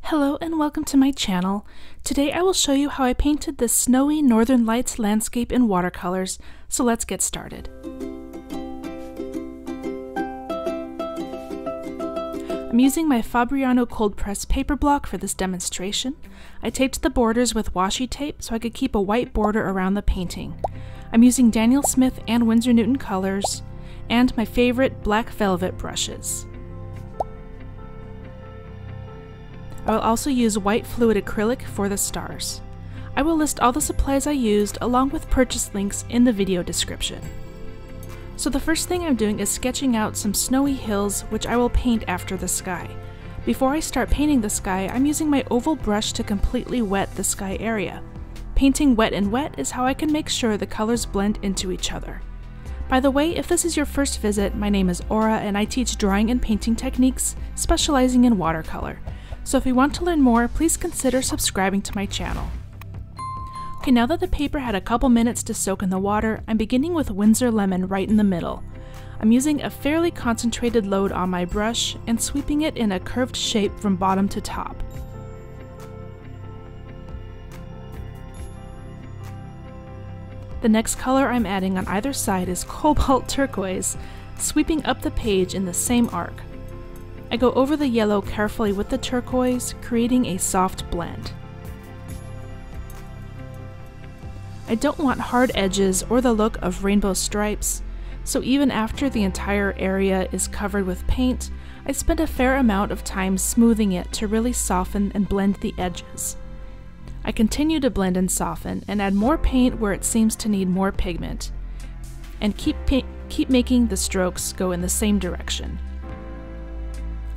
Hello and welcome to my channel. Today I will show you how I painted this snowy Northern Lights landscape in watercolors, so let's get started. I'm using my Fabriano cold press paper block for this demonstration. I taped the borders with washi tape so I could keep a white border around the painting. I'm using Daniel Smith and Winsor Newton colors, and my favorite black velvet brushes. I will also use white fluid acrylic for the stars. I will list all the supplies I used along with purchase links in the video description. So the first thing I'm doing is sketching out some snowy hills which I will paint after the sky. Before I start painting the sky, I'm using my oval brush to completely wet the sky area. Painting wet and wet is how I can make sure the colors blend into each other. By the way, if this is your first visit, my name is Aura and I teach drawing and painting techniques, specializing in watercolor. So if you want to learn more, please consider subscribing to my channel. Okay, now that the paper had a couple minutes to soak in the water, I'm beginning with Winsor Lemon right in the middle. I'm using a fairly concentrated load on my brush and sweeping it in a curved shape from bottom to top. The next color I'm adding on either side is Cobalt Turquoise, sweeping up the page in the same arc. I go over the yellow carefully with the turquoise, creating a soft blend. I don't want hard edges or the look of rainbow stripes, so even after the entire area is covered with paint, I spend a fair amount of time smoothing it to really soften and blend the edges. I continue to blend and soften and add more paint where it seems to need more pigment, and keep making the strokes go in the same direction.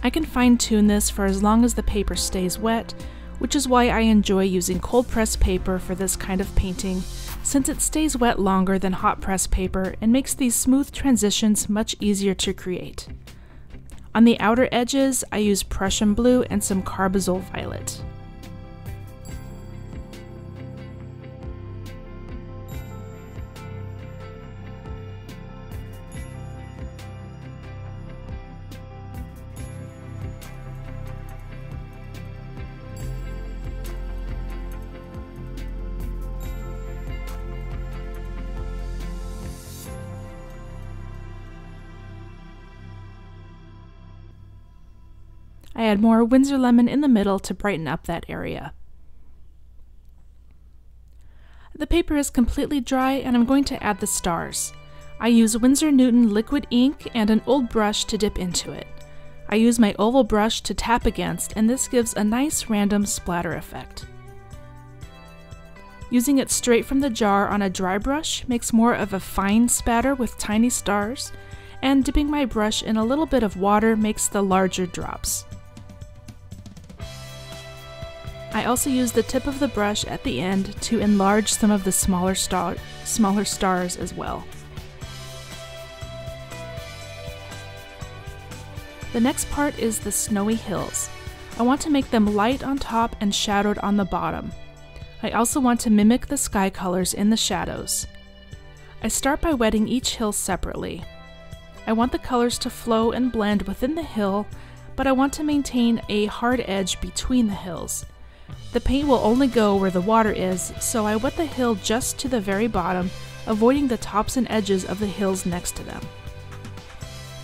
I can fine-tune this for as long as the paper stays wet, which is why I enjoy using cold press paper for this kind of painting, since it stays wet longer than hot press paper and makes these smooth transitions much easier to create. On the outer edges, I use Prussian blue and some Carbazole violet. I add more Winsor Lemon in the middle to brighten up that area. The paper is completely dry and I'm going to add the stars. I use Winsor Newton liquid ink and an old brush to dip into it. I use my oval brush to tap against, and this gives a nice random splatter effect. Using it straight from the jar on a dry brush makes more of a fine spatter with tiny stars, and dipping my brush in a little bit of water makes the larger drops. I also use the tip of the brush at the end to enlarge some of the smaller stars as well. The next part is the snowy hills. I want to make them light on top and shadowed on the bottom. I also want to mimic the sky colors in the shadows. I start by wetting each hill separately. I want the colors to flow and blend within the hill, but I want to maintain a hard edge between the hills. The paint will only go where the water is, so I wet the hill just to the very bottom, avoiding the tops and edges of the hills next to them.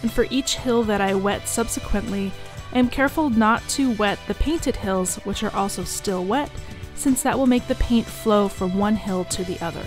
And for each hill that I wet subsequently, I am careful not to wet the painted hills, which are also still wet, since that will make the paint flow from one hill to the other.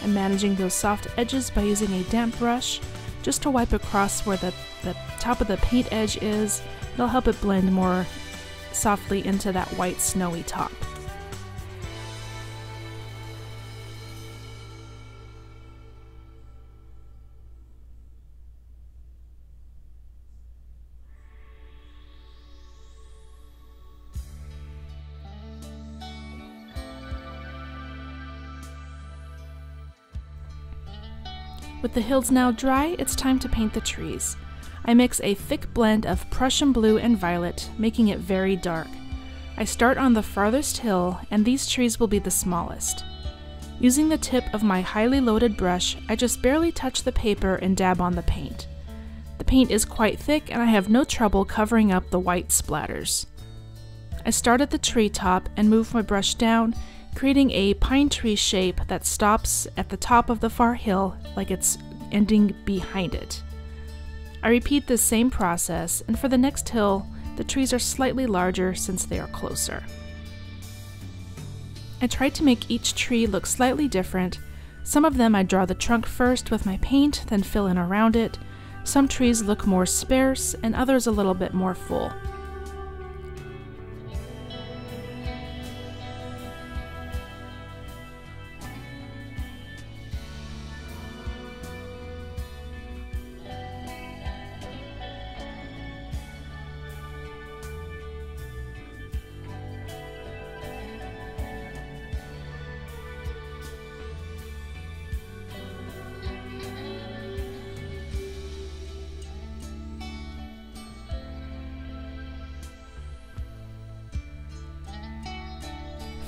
I'm managing those soft edges by using a damp brush just to wipe across where the top of the paint edge is. It'll help it blend more softly into that white snowy top. With the hills now dry, it's time to paint the trees. I mix a thick blend of Prussian blue and violet, making it very dark. I start on the farthest hill, and these trees will be the smallest. Using the tip of my highly loaded brush, I just barely touch the paper and dab on the paint. The paint is quite thick, and I have no trouble covering up the white splatters. I start at the tree top and move my brush down, creating a pine tree shape that stops at the top of the far hill like it's ending behind it. I repeat this same process, and for the next hill, the trees are slightly larger since they are closer. I tried to make each tree look slightly different. Some of them I draw the trunk first with my paint, then fill in around it. Some trees look more sparse, and others a little bit more full.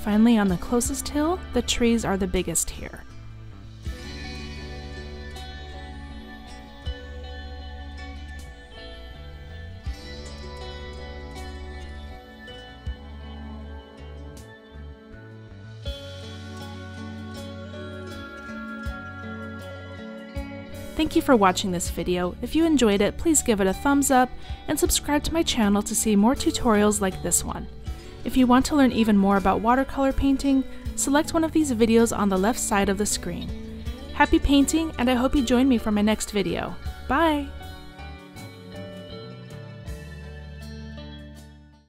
Finally, on the closest hill, the trees are the biggest here. Thank you for watching this video. If you enjoyed it, please give it a thumbs up and subscribe to my channel to see more tutorials like this one. If you want to learn even more about watercolor painting, select one of these videos on the left side of the screen. Happy painting, and I hope you join me for my next video. Bye!